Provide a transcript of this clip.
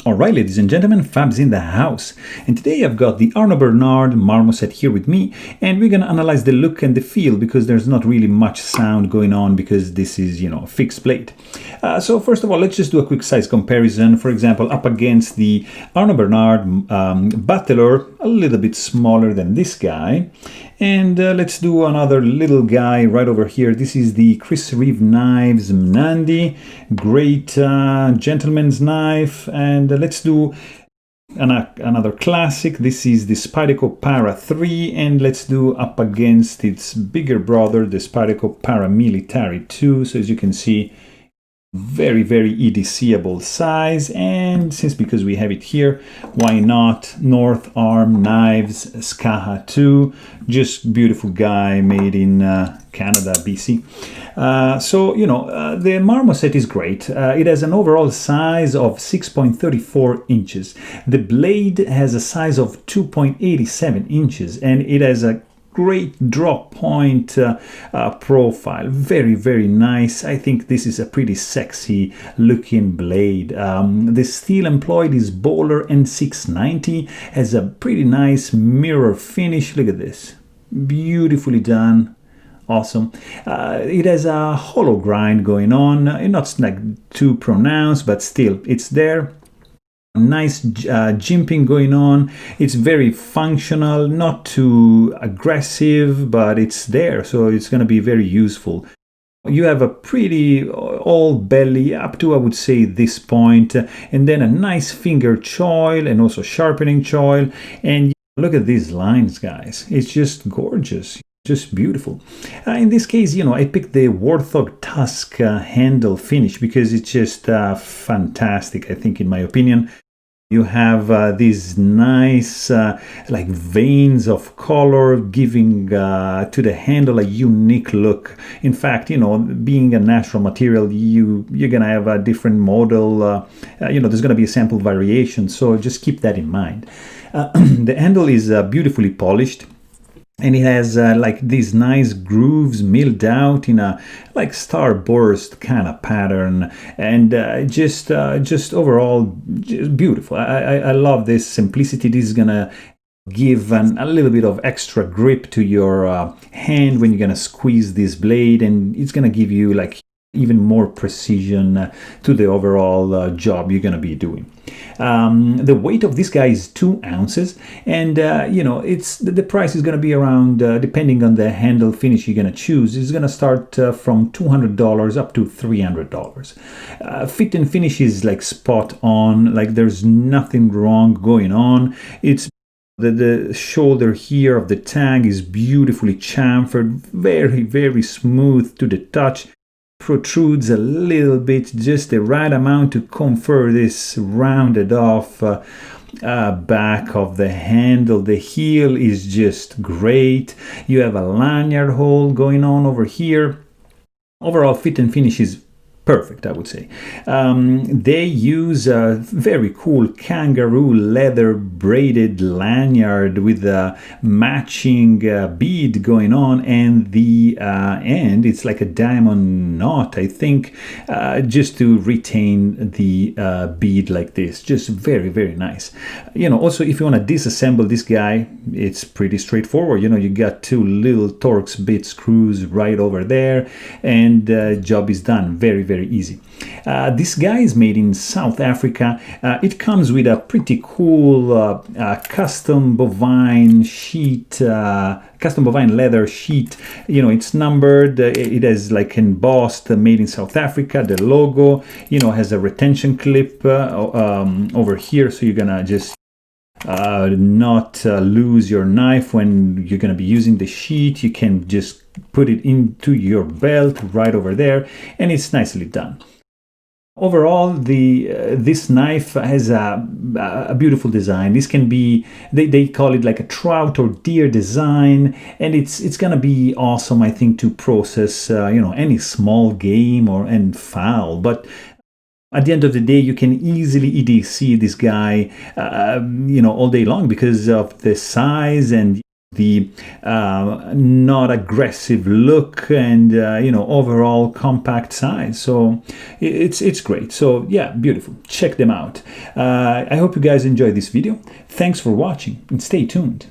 Alright, ladies and gentlemen, Fab's in the house, and today I've got the Arno Bernard Marmoset here with me, and we're gonna analyze the look and the feel because there's not really much sound going on because this is, a fixed blade. So first of all, let's just do a quick size comparison. For example, up against the Arno Bernard Battler, a little bit smaller than this guy. And let's do another little guy right over here. This is the Chris Reeve Knives Mnandi, great gentleman's knife. And let's do another classic. This is the Spyderco Para 3, and let's do up against its bigger brother, the Spyderco Para Militari 2. So as you can see, very EDC-able size, and because we have it here, why not North Arm Knives Skaha 2, just beautiful guy made in Canada, BC. The Marmoset is great. It has an overall size of 6.34 inches. The blade has a size of 2.87 inches, and it has a great drop point profile. Very nice. I think this is a pretty sexy looking blade. The steel employed is Bowler N690, has a pretty nice mirror finish. Look at this, beautifully done. Awesome. It has a hollow grind going on, not like too pronounced, but still it's there. Nice jimping going on. It's very functional, not too aggressive, but it's there, so it's going to be very useful. You have a pretty old belly up to, I would say, this point, and then a nice finger choil and also sharpening choil. And look at these lines, guys. It's just gorgeous. Just beautiful. In this case, I picked the Warthog Tusk handle finish because it's just fantastic, I think, in my opinion. You have these nice like veins of color giving to the handle a unique look. In fact, being a natural material, you're gonna have a different model. There's gonna be a sample variation, so just keep that in mind. The handle is beautifully polished. And it has like these nice grooves milled out in a like starburst kind of pattern, and just overall just beautiful. I love this simplicity. This is gonna give a little bit of extra grip to your hand when you're gonna squeeze this blade, and it's gonna give you like even more precision to the overall job you're going to be doing. The weight of this guy is 2 ounces, and it's the price is going to be around, depending on the handle finish you're going to choose, it's going to start from $200 up to $300. Fit and finish is like spot on, like there's nothing wrong going on. It's the shoulder here of the tag is beautifully chamfered, very smooth to the touch. Protrudes a little bit, just the right amount to confer this rounded off back of the handle. The heel is just great. You have a lanyard hole going on over here. Overall fit and finish is perfect, I would say. They use a very cool kangaroo leather braided lanyard with a matching bead going on, and the end it's like a diamond knot, I think, just to retain the bead like this. Just very nice. Also if you want to disassemble this guy, it's pretty straightforward. You got 2 little Torx bit screws right over there, and job is done. Very easy. This guy is made in South Africa. It comes with a pretty cool custom bovine sheet, custom bovine leather sheet. It's numbered. It has like embossed made in South Africa. The logo, has a retention clip over here, so you're gonna just not lose your knife when you're going to be using the sheet. You can just put it into your belt right over there, and it's nicely done. Overall, this knife has a beautiful design. This can be, they call it like a trout or deer design, and it's gonna be awesome, I think, to process any small game and fowl. But at the end of the day, you can easily EDC this guy, all day long because of the size and the not aggressive look and overall compact size. So it's great. So yeah, beautiful. Check them out. I hope you guys enjoyed this video. Thanks for watching and stay tuned.